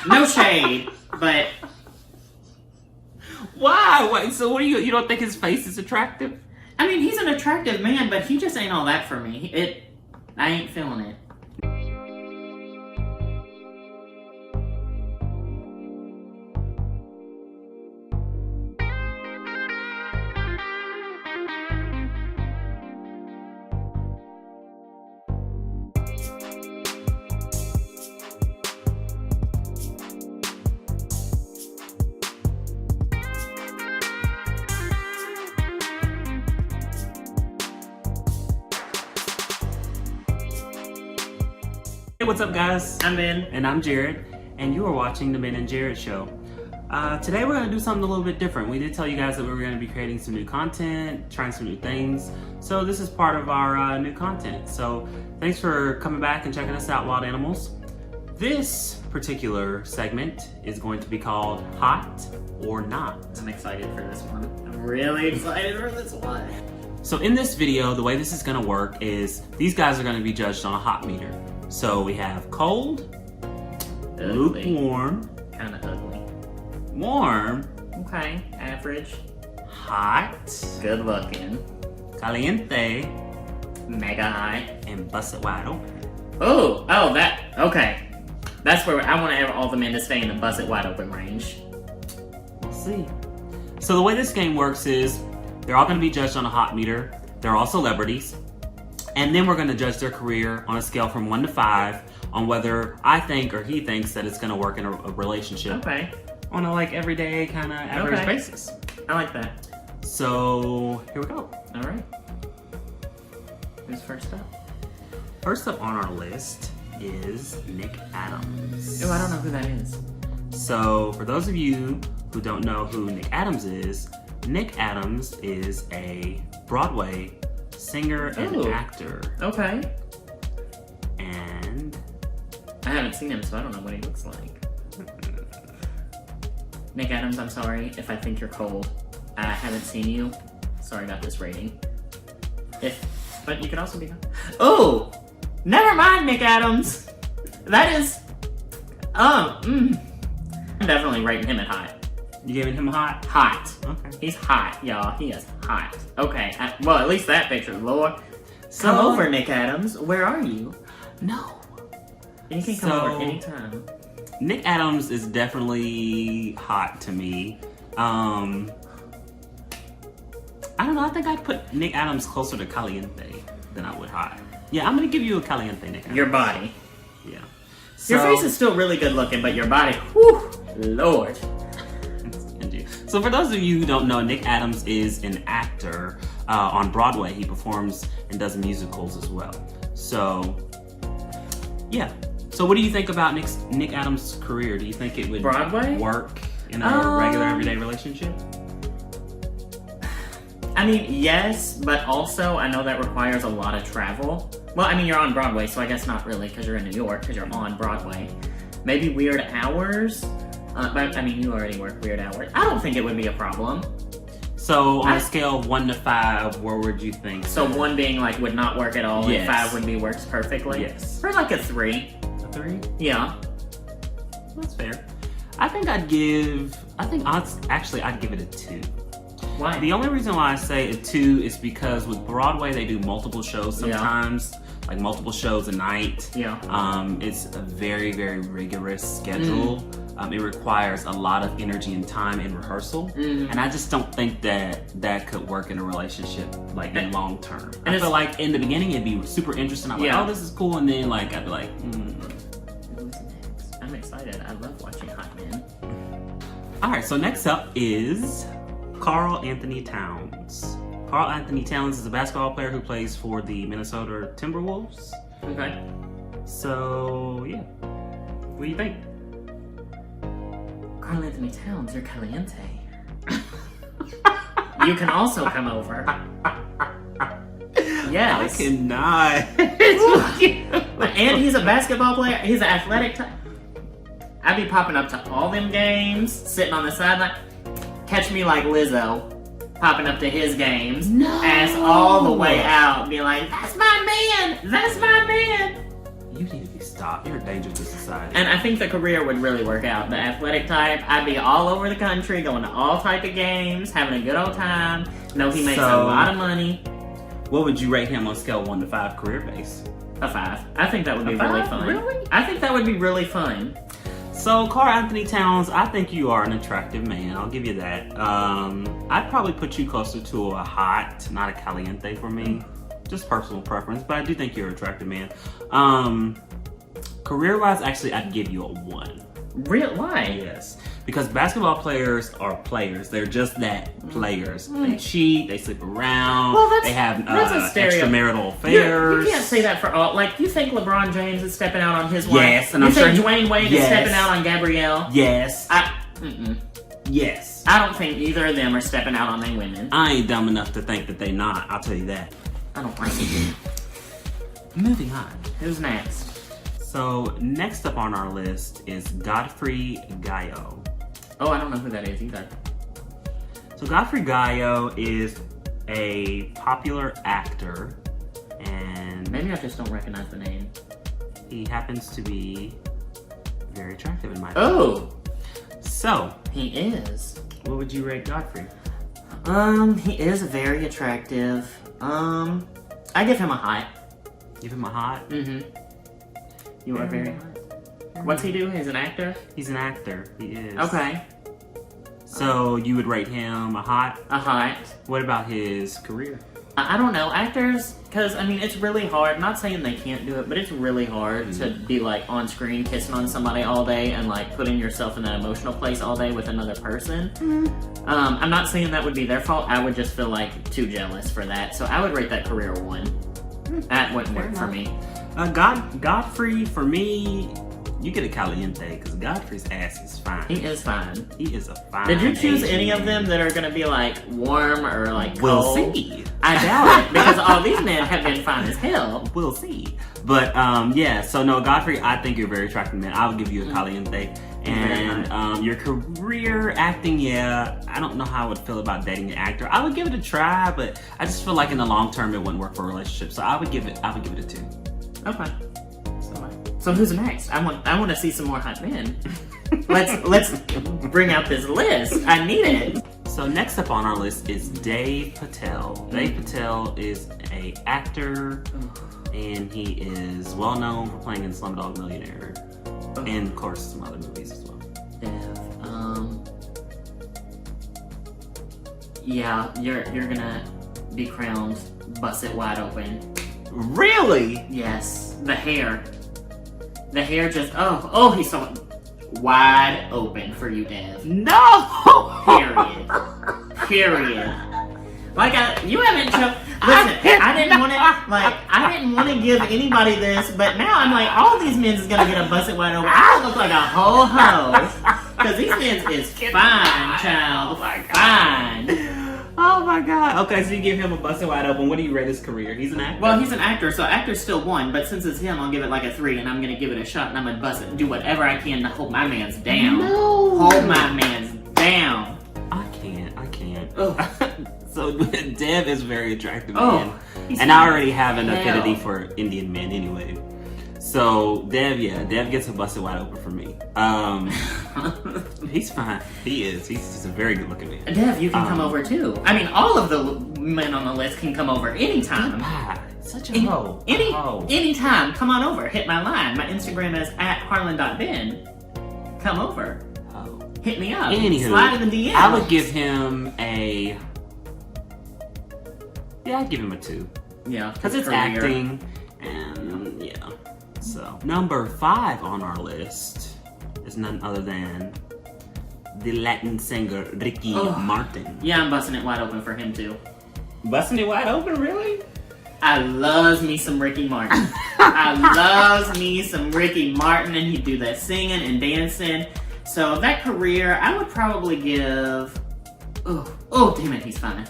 No shade, but Why? Wait, so what do you don't think his face is attractive? I mean, he's an attractive man, but he just ain't all that for me. I ain't feeling it. Hey, what's up, guys? I'm Ben. And I'm Jared, and you are watching the Ben and Jared Show. Today we're going to do something a little bit different. We did tell you guys that we were going to be creating some new content, trying some new things. So this is part of our new content. So thanks for coming back and checking us out, Wild Animals. This particular segment is going to be called Hot or Not. I'm excited for this one. I'm really excited for this one. So in this video, the way this is going to work is these guys are going to be judged on a hot meter. So we have cold, lukewarm, kind of ugly. Warm, Okay, average. hot, Good looking. caliente, Mega high. and bust it wide open. Okay. That's where I want to have all the men to stay in the buzz it wide open range. We'll see. So the way this game works is they're all going to be judged on a hot meter. They're all celebrities. And then we're going to judge their career on a scale from 1 to 5 on whether I think or he thinks that it's going to work in a relationship. Okay. On a everyday kind of average basis. I like that. So here we go. All right. Who's first up? First up on our list is Nick Adams. Oh, I don't know who that is. So for those of you who don't know who Nick Adams is a Broadway singer and actor. Okay. And I haven't seen him, so I don't know what he looks like. Nick Adams, I'm sorry if I think you're cold. I haven't seen you. Sorry about this rating. But you could also be. Oh, never mind, Nick Adams. That is. I'm definitely rating him at hot. you giving him a hot? Hot. Okay. He's hot, y'all. He is hot. Okay. Well, at least that picture, Lord. So, Come over, Nick Adams. Where are you? No. You can come over anytime. Nick Adams is definitely hot to me. I don't know. I think I'd put Nick Adams closer to Caliente than I would hot. Yeah, I'm gonna give you a Caliente, Nick Adams. Your body. Yeah. Your face is still really good looking, but your body, whew, Lord. So for those of you who don't know, Nick Adams is an actor on Broadway. He performs and does musicals as well. So, yeah. So what do you think about Nick Adams' career? Do you think it would Broadway? work in a regular, everyday relationship? I mean, yes, but also I know that requires a lot of travel. Well, I mean, you're on Broadway, so I guess not really, because you're in New York, because you're on Broadway. Maybe weird hours, but I mean, you already work weird hours. I don't think it would be a problem. So on a scale of 1 to 5, where would you think? So 1 being would not work at all, Yes. and 5 would be works perfectly? Yes. For a 3. A 3? Yeah. That's fair. I think I'd give it a 2. Why? The only reason why I say a 2 is because with Broadway, they do multiple shows sometimes, like multiple shows a night. Yeah. It's a very, very rigorous schedule. It requires a lot of energy and time in rehearsal. And I just don't think that could work in a relationship, in long term. And I feel like in the beginning, it'd be super interesting. I'm like, oh, this is cool. And then I'd be like, Who's next? I'm excited. I love watching hot men. All right, so next up is Karl Anthony Towns. Karl Anthony Towns is a basketball player who plays for the Minnesota Timberwolves. Okay. So, yeah. What do you think? Karl Anthony Towns, you're caliente. You can also come over. Yes. I cannot. And he's a basketball player. He's an athletic type. I'd be popping up to all them games, sitting on the sideline. Catch me like Lizzo, popping up to his games, ass all the way out, be like, "That's my man! That's my man!" You need to be stopped. You're a danger to society. excited. And I think the career would really work out. The athletic type, I'd be all over the country, going to all type of games, having a good old time. Know he makes a lot of money. What would you rate him on a scale of 1 to 5 career base? A 5. I think that would be really fun. Really? I think that would be really fun. So, Karl Anthony Towns, I think you are an attractive man. I'll give you that. I'd probably put you closer to a hot, not a caliente for me. Just personal preference, but I do think you're an attractive man. Career-wise, actually, I'd give you a 1. Real? Why? Yes. Because basketball players are players. They're just that, players. They cheat, they sleep around, they have extramarital affairs. You can't say that for all. Like, you think LeBron James is stepping out on his wife? Yes, and you I'm sure think Dwayne Wade is stepping out on Gabrielle? Yes. Yes. I don't think either of them are stepping out on their women. I ain't dumb enough to think that they not. I'll tell you that. I don't like it. Moving on. Who's next? So, next up on our list is Godfrey Gallo. Oh, I don't know who that is either. So, Godfrey Gallo is a popular actor, and maybe I just don't recognize the name. He happens to be very attractive in my opinion. Oh! So, he is. What would you rate Godfrey? He is very attractive. I give him a hot. Give him a hot? Mm-hmm. You are very hot. What's he do? He's an actor? He's an actor. He is. Okay. So you would rate him a hot? A hot. What about his career? I don't know. Actors, because, I mean, it's really hard. I'm not saying they can't do it, but it's really hard to be, like, on screen kissing on somebody all day and, like, putting yourself in that emotional place all day with another person. I'm not saying that would be their fault. I would just feel, like, too jealous for that. So I would rate that career a 1. That wouldn't work for me. Godfrey, for me, you get a Caliente, because Godfrey's ass is fine. He is fine. He is a fine Did you choose Asian any of man. them that are going to be, like, warm or, like, We'll cold? see. I doubt it, because all these men have been fine as hell. We'll see. But, yeah, so no, Godfrey, I think you're a very attractive man. I would give you a Caliente. And your career acting, yeah, I don't know how I would feel about dating an actor. I would give it a try, but I just feel like in the long term it wouldn't work for a relationship. So I would give it a 2. Okay. So who's next? I want to see some more hot men. Let's bring out this list. I need it. So next up on our list is Dave Patel. Dave Patel is an actor, and he is well known for playing in Slumdog Millionaire, and of course some other movies as well. Yeah, you're gonna be crowned, bust it wide open. Really? Yes, the hair just he's so wide open for you, Dev. No. Period. Like you haven't shown. Listen, I didn't want to give anybody this, but now I'm like, all these men is gonna get a busted wide open. I look like a whole hoe because these men is fine, child. Fine. Oh my god. Okay, so you give him a busted wide open. What do you rate his career? He's an actor. Well, he's an actor, so actor's still 1, but since it's him, I'll give it like a 3, and I'm gonna give it a shot, and I'm gonna bust it and do whatever I can to hold my man's down. No. Hold my man's down. I can't. Oh. So Dev is very attractive man. And I already have an affinity for Indian men anyway. So Dev gets a busted wide open for me. He's fine. He is. He's just a very good looking man. Dev, you can come over too. I mean, all of the men on the list can come over anytime. Such a hoe. Anytime. Come on over. Hit my line. My Instagram is @harlan.ben. Come over. Hit me up. Anywho, slide in the DM. I would give him a... Yeah, I'd give him a 2. Yeah. Because it's acting. And yeah. So, number 5 on our list is none other than the Latin singer Ricky Martin. Yeah, I'm busting it wide open for him too. Busting it wide open, really? I loves me some Ricky Martin. I loves me some Ricky Martin, and he'd do that singing and dancing. So that career, I would probably give... Oh, damn it, he's fine.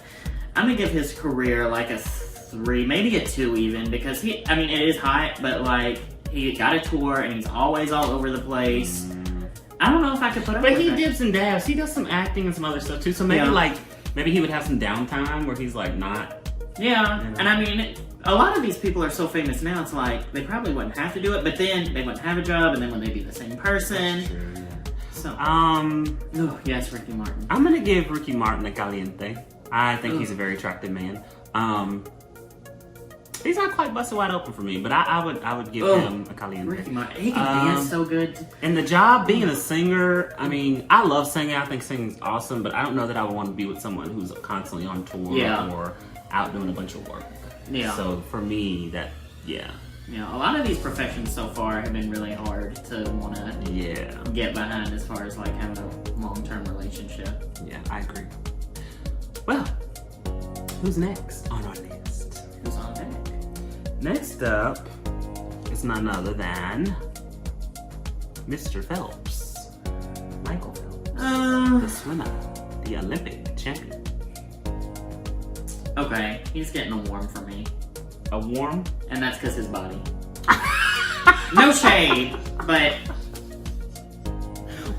I'm gonna give his career like a 3, maybe a 2 even, because it is hot, but like, he got a tour, and he's always all over the place. I don't know if I could put up with But he that. dips and dabs. He does some acting and some other stuff too. So maybe maybe he would have some downtime where he's like not... Yeah, and I mean, a lot of these people are so famous now, it's like, they probably wouldn't have to do it, but then they wouldn't have a job, and then when they be the same person. That's true, yeah. So, yes, Ricky Martin. I'm gonna give Ricky Martin a Caliente. I think he's a very attractive man. He's not quite busted wide open for me, but I would give him a Caliente. Ricky Martin, he can dance so good. And the job, being a singer, I mean, I love singing. I think singing's awesome, but I don't know that I would want to be with someone who's constantly on tour or out doing a bunch of work. Yeah. So for me, yeah, a lot of these professions so far have been really hard to want to get behind as far as like having a long-term relationship. Yeah, I agree. Well, who's next on our list? Who's on deck? Next up is none other than Mr. Phelps, Michael Phelps, the swimmer, the Olympic champion. Okay, he's getting a warm for me. A warm? And that's because his body. No shade, but...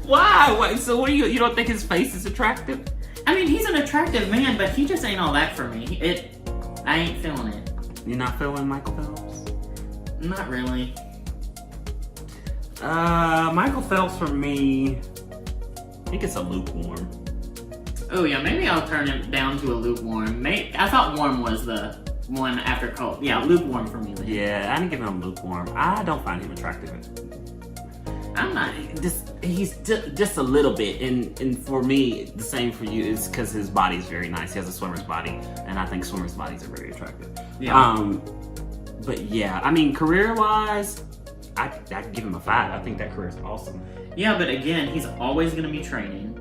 Why? What? So what do you don't think his face is attractive? I mean, he's an attractive man, but he just ain't all that for me. I ain't feeling it. You're not feeling Michael Phelps? Not really. Michael Phelps for me, I think it's a lukewarm. Oh yeah, maybe I'll turn him down to a lukewarm. I thought warm was the one after cold. Yeah, lukewarm for me then. Yeah, I didn't give him lukewarm. I don't find him attractive. I'm not. He's just a little bit, and for me, the same for you is because his body's very nice. He has a swimmer's body, and I think swimmers' bodies are very attractive. Yeah. But yeah, I mean, career-wise, I'd give him a 5. I think that career is awesome. Yeah, but again, he's always going to be training.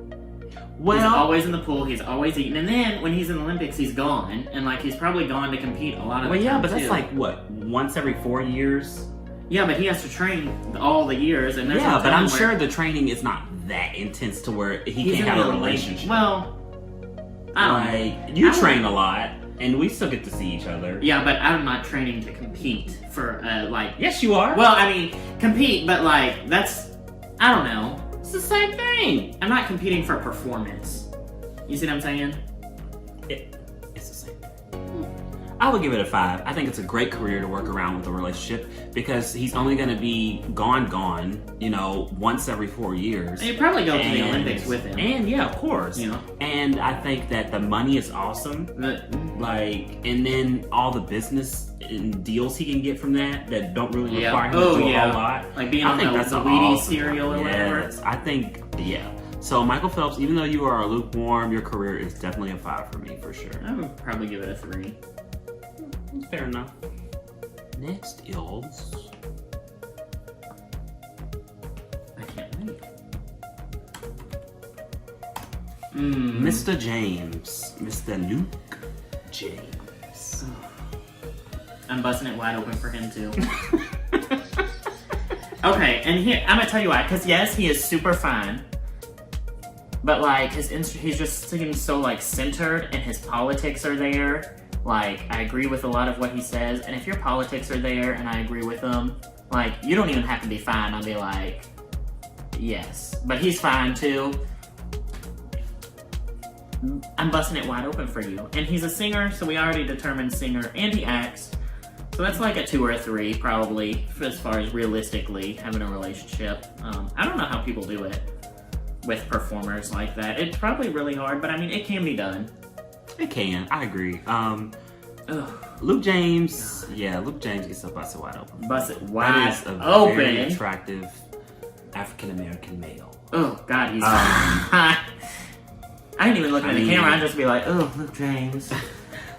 Well, he's always in the pool. He's always eating, and then when he's in the Olympics, he's gone, and like he's probably gone to compete a lot of. Well, the yeah, time but that's too. like what, once every 4 years. Yeah, but he has to train all the years, and there's but I'm sure the training is not that intense to where he can't have a relationship. Well, I don't know. You train a lot, and we still get to see each other. Yeah, but I'm not training to compete for like. Yes, you are. Well, I mean, compete, but like that's, I don't know. It's the same thing. I'm not competing for performance. You see what I'm saying? It's the same. I would give it a 5. I think it's a great career to work around with a relationship because he's only going to be gone, once every 4 years. And you probably go to the Olympics with him. And yeah, of course. You know? And I think that the money is awesome. And then all the business and deals he can get from that don't really require him to do a whole lot. Like being on the Wheaties cereal or whatever. Yes, I think, yeah. So Michael Phelps, even though you are a lukewarm, your career is definitely a 5 for me, for sure. I would probably give it a 3. Fair enough. Next is... I can't wait. Mr. James. Mr. Luke James. I'm busting it wide open for him too. Okay, and here, I'm gonna tell you why. Because yes, he is super fine. But like, he's just seems so like centered and his politics are there. Like, I agree with a lot of what he says, and if your politics are there and I agree with them, like, you don't even have to be fine. I'll be like, yes. But he's fine too. I'm busting it wide open for you. And he's a singer, so we already determined singer, and he acts. So that's like a 2 or a 3, probably, as far as realistically having a relationship. I don't know how people do it with performers like that. It's probably really hard, but I mean, it can be done. It can. I agree. Luke James. Yeah, Luke James gets a busted wide open. Busted wide open. Very attractive African American male. Oh God, he's. I ain't even looking at the camera. I'd just be like, oh, Luke James.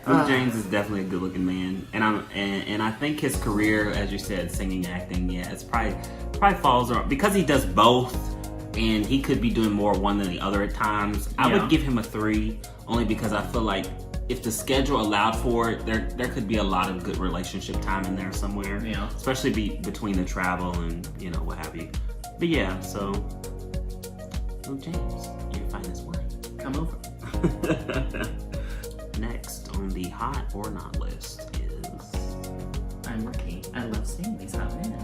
Luke James is definitely a good-looking man, and I think his career, as you said, singing, acting, it's probably falls around because he does both, and he could be doing more one than the other at times. I would give him a 3, only because I feel like if the schedule allowed for it, there could be a lot of good relationship time in there somewhere. Yeah, especially between the travel and what have you. But yeah, so Luke James, your finest work. Come over. Next on the hot or not list is... I'm Ricky. I love seeing these hot men.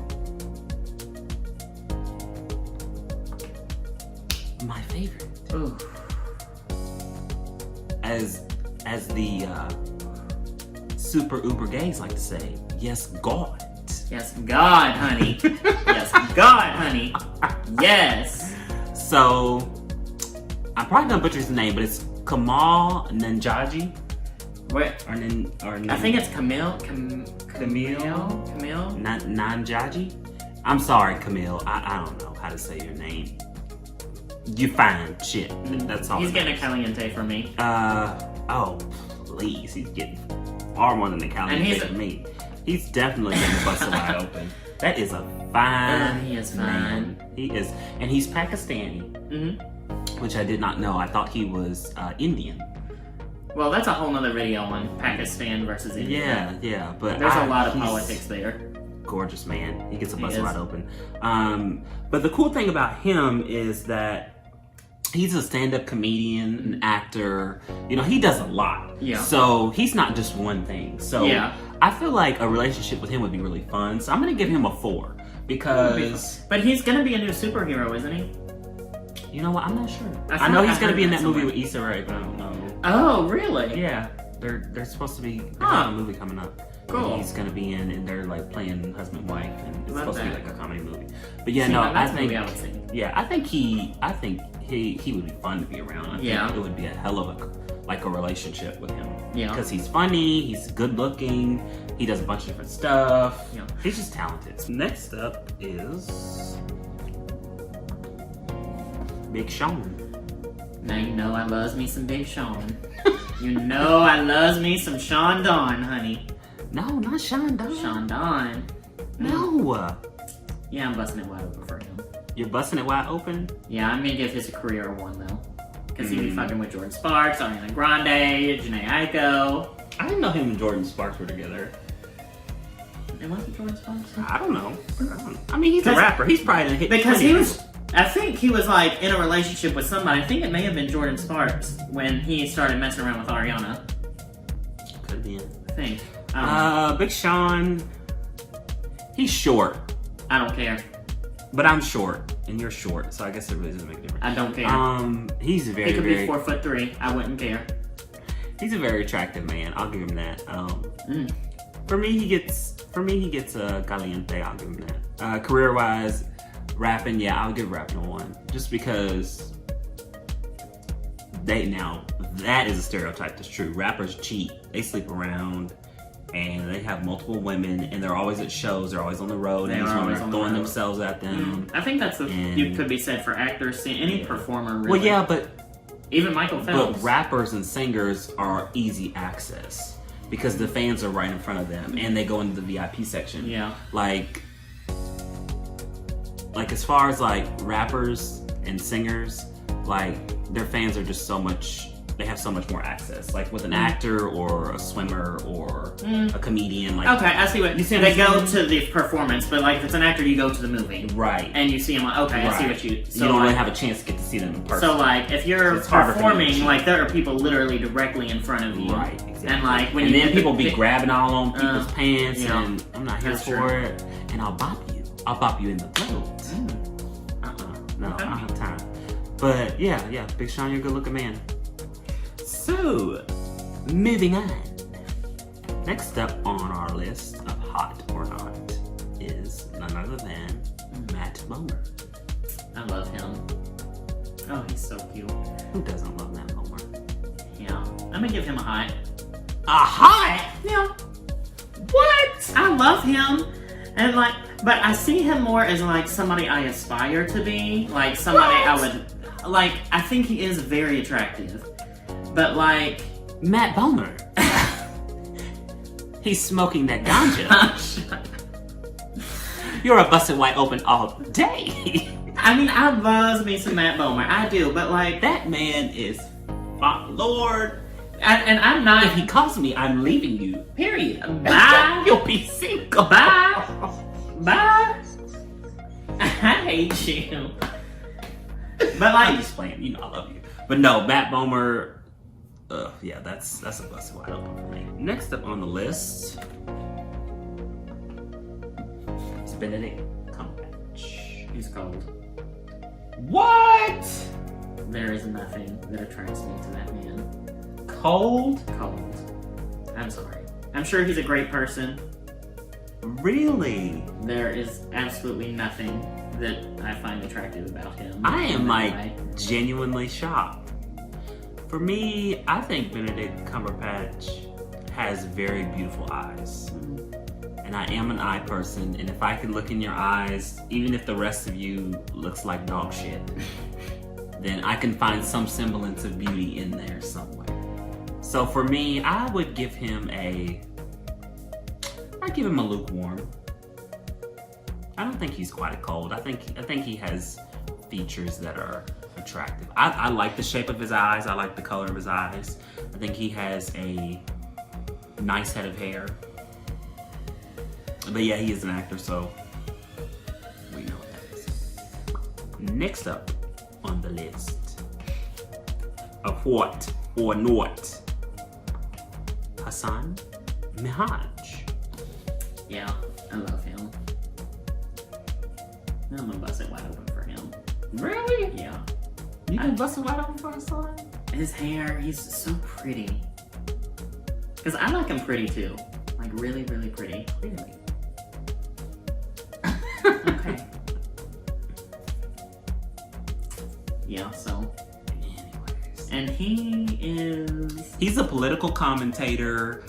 My favorite. Ooh. super uber gays like to say, yes, God. Yes, God, honey. Yes, God, honey. Yes. So, I'm probably gonna butcher his name, but it's Kamal Nanjaji. What? I think it's Camille. Camille? Nanjaji? I'm sorry, Camille. I don't know how to say your name. You fine. Shit. That's all. He's getting a Caliente from me. Oh, please. He's getting far more than the Caliente from me. He's definitely getting busted wide open. That is a fine He is man. fine. He is. And he's Pakistani. Which I did not know. I thought he was Indian. Well, that's a whole nother video on Pakistan versus India. Yeah. But there's a lot of politics there. Gorgeous man. He gets a bus wide open. But the cool thing about him is that he's a stand-up comedian, an actor. You know, he does a lot. Yeah. So he's not just one thing. So yeah. I feel like a relationship with him would be really fun. So I'm gonna give him a 4 because. But he's gonna be a new superhero, isn't he? You know what? I'm not sure. I know he's gonna be in that movie with Issa Rae, but I don't know. Oh, really? Yeah. They're supposed to be. They have a movie coming up. Cool. And he's gonna be in, and they're like playing husband and wife, and it's supposed to be like a comedy movie. But yeah, I think he would be fun to be around. I think it would be a hell of a relationship with him. Yeah. Because he's funny, he's good looking, he does a bunch of different stuff. Yeah. He's just talented. Next up is Big Sean. Now you know I loves me some Big Sean. You know I loves me some Sean Don, honey. No, not Sean Don. Sean Don. No. Yeah, I'm busting it wide open for him. You're busting it wide open? Yeah, I'm gonna give his career a 1 though. Because he'd be fucking with Jordan Sparks, Ariana Grande, Janae Aiko. I didn't know him and Jordan Sparks were together. It wasn't Jordan Sparks? I don't know. I mean, he's a rapper. He's probably gonna hit. Because I think he was like in a relationship with somebody. I think it may have been Jordan Sparks when he started messing around with Ariana. Could be. I think. Big Sean. He's short. I don't care. But I'm short, and you're short, so I guess it really doesn't make a difference. I don't care. He's very. He could be 4'3". I wouldn't care. He's a very attractive man. I'll give him that. For me, he gets Caliente. I'll give him that. Career-wise, rapping, yeah, I'll give rapping a 1, just because that is a stereotype that's true. Rappers cheat. They sleep around. And they have multiple women, and they're always at shows. They're always on the road, and they're always throwing themselves at them. I think that's you could be said for actors, any performer. Really. Well, yeah, but even Michael Phelps. But rappers and singers are easy access because the fans are right in front of them, and they go into the VIP section. Yeah, like as far as like rappers and singers, like their fans are just so much. They have so much more access, like with an actor or a swimmer or a comedian. Like, okay, I see what you see. They go to the performance, but like if it's an actor, you go to the movie, right? And you see them. Like, okay, I see what you. So you don't really have a chance to get to see them in person. So like if you're performing, like there are people literally directly in front of you, right? Exactly. And like when then people be grabbing all on people's pants, and I'm not here for it. And I'll bop you. I'll bop you in the throat. No, I don't have time. But yeah, Big Sean, you're a good-looking man. So, moving on. Next up on our list of hot or not is none other than Matt Bomer. I love him. Oh, he's so cute. Who doesn't love Matt Bomer? Yeah. I'm gonna give him a hot. A hot? Yeah. What? I love him. And like, but I see him more as like somebody I aspire to be. Like somebody I would, like, I think he is very attractive. But like Matt Bomer, he's smoking that ganja. You're a busted wide open all day. I mean, I love me some Matt Bomer. I do, but like that man is, Lord. And I'm not. If he calls me, I'm leaving you. Period. Bye. You'll be single. Bye. Bye. I hate you. But like, I'm just playing. You know I love you. But no, Matt Bomer. Yeah, that's a busted wide open for me. Next up on the list is Benedict Cumberbatch. He's cold. What? There is nothing that attracts me to that man. Cold? Cold. I'm sorry. I'm sure he's a great person. Really? There is absolutely nothing that I find attractive about him. I am Why? genuinely shocked. For me, I think Benedict Cumberbatch has very beautiful eyes. And I am an eye person, and if I can look in your eyes, even if the rest of you looks like dog shit, then I can find some semblance of beauty in there somewhere. So for me, I would give him a lukewarm. I don't think he's quite cold. I think he has features that are attractive. I like the shape of his eyes. I like the color of his eyes. I think he has a nice head of hair. But yeah, he is an actor, so we know what that is. Next up on the list of what or not, Hassan Minhaj. Yeah, I love him. I'm gonna bust it wide open for him. Really? Yeah. You can bust it wide open for Hassan? His hair, he's so pretty. Because I like him pretty too. Like really, really pretty. Clearly. Okay. Yeah, so. Anyways. And He's a political commentator.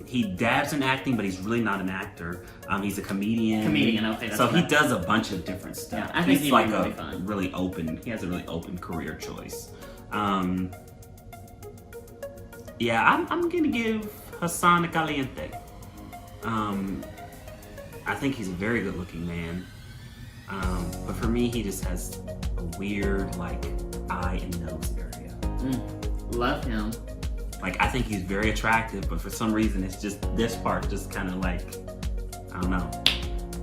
He dabs in acting, but he's really not an actor. He's a comedian. Okay. That's so what he does a bunch of different stuff. Yeah, I think he's he'd like be really fun. really open. He has a really open career choice. Yeah, I'm gonna give Hassan a Caliente. I think he's a very good looking man. But for me, he just has a weird like eye and nose area. Love him. Like, I think he's very attractive, but for some reason, it's just this part just kind of like, I don't know.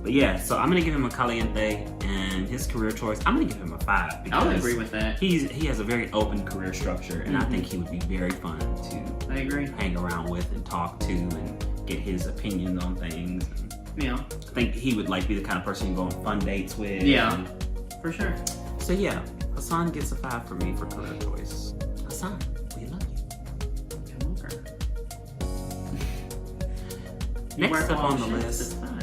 But yeah, so I'm gonna give him a Caliente, and his career choice, I'm gonna give him a 5 because I would agree with that. he has a very open career structure, and I think he would be very fun to I agree. hang around with and talk to and get his opinions on things. Yeah. I think he would like be the kind of person you go on fun dates with. Yeah, for sure. So yeah, Hassan gets a 5 for me for career choice. Hassan, we love you. Come over. Next up on the list, It's fun.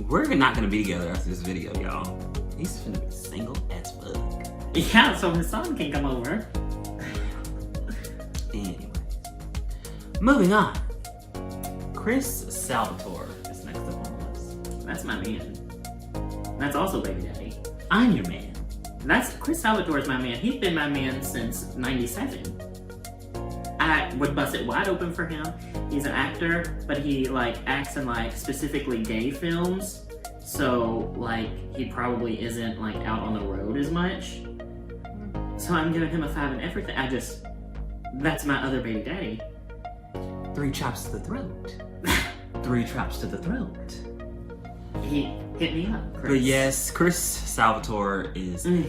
we're not gonna be together after this video, y'all. He's gonna be single as fuck. Yeah, so his son can come over. Anyway, moving on. Chris Salvatore is next up on the list. That's my man. That's also Baby Daddy. I'm your man. That's Chris Salvatore is my man. He's been my man since '97. I would bust it wide open for him. He's an actor, but he like acts in like specifically gay films. So like he probably isn't like out on the road as much. So I'm giving him a 5 in everything. That's my other baby daddy. 3 chops to the throat. 3 chops to the throat. He hit me up, Chris. But yes, Chris Salvatore is a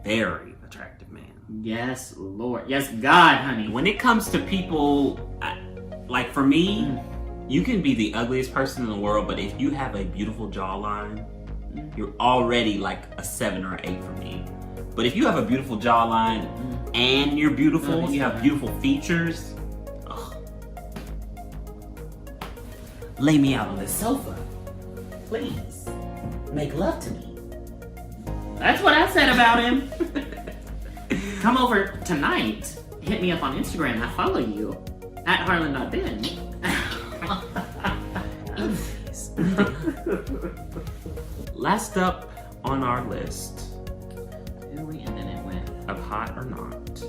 very attractive man. Yes, Lord. Yes, God, honey. When it comes to people, like for me, you can be the ugliest person in the world, but if you have a beautiful jawline, you're already like a 7 or an 8 for me. But if you have a beautiful jawline and you're beautiful, you have beautiful features, ugh. Lay me out on this sofa. Please. Make love to me. That's what I said about him. Come over tonight. Hit me up on Instagram. I follow you at Harlan.Ben. Last up on our list Who are we ending it with? of hot or not.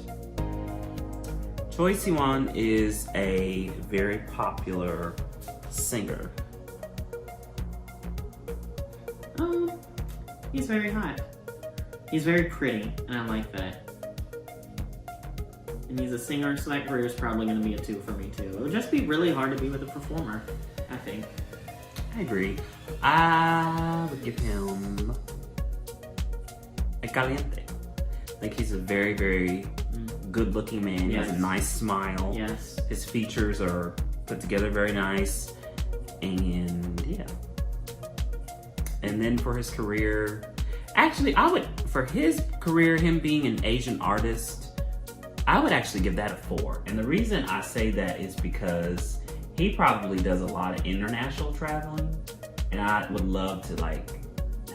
Choi Siwon is a very popular singer. He's very hot. He's very pretty, and I like that. And he's a singer, so that career is probably going to be a 2 for me too. It would just be really hard to be with a performer, I think. I agree. I would give him a Caliente. I think he's a very, very good-looking man. He has a nice smile. Yes. His features are put together very nice. And yeah. And then for his career, actually, for his career, him being an Asian artist, I would actually give that a 4. And the reason I say that is because he probably does a lot of international traveling, and I would love to like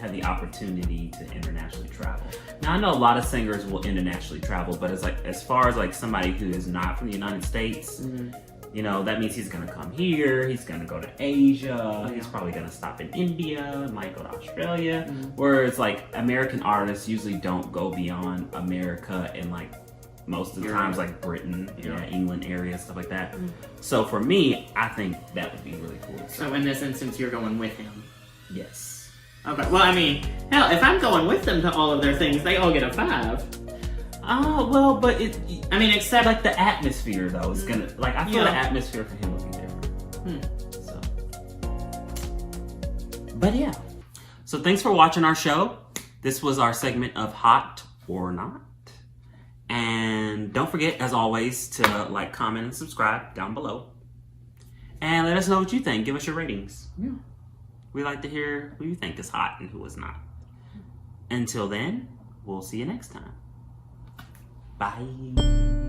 have the opportunity to internationally travel. Now I know a lot of singers will internationally travel, but it's like as far as like somebody who is not from the United States, you know, that means he's gonna come here, he's gonna go to Asia, he's probably gonna stop in India, might go to Australia. Whereas like American artists usually don't go beyond America and like most of the times like Britain, England area, stuff like that. So for me, I think that would be really cool. So in this instance, you're going with him? Yes. Okay, well I mean, hell, if I'm going with them to all of their things, they all get a 5. Oh, well, but I mean, except like the atmosphere though, it's gonna, like I feel the atmosphere for him would be different. So. But yeah. So thanks for watching our show. This was our segment of Hot or Not. And don't forget, as always, to like, comment, and subscribe down below. And let us know what you think. Give us your ratings. Yeah. We like to hear who you think is hot and who is not. Until then, we'll see you next time. Bye.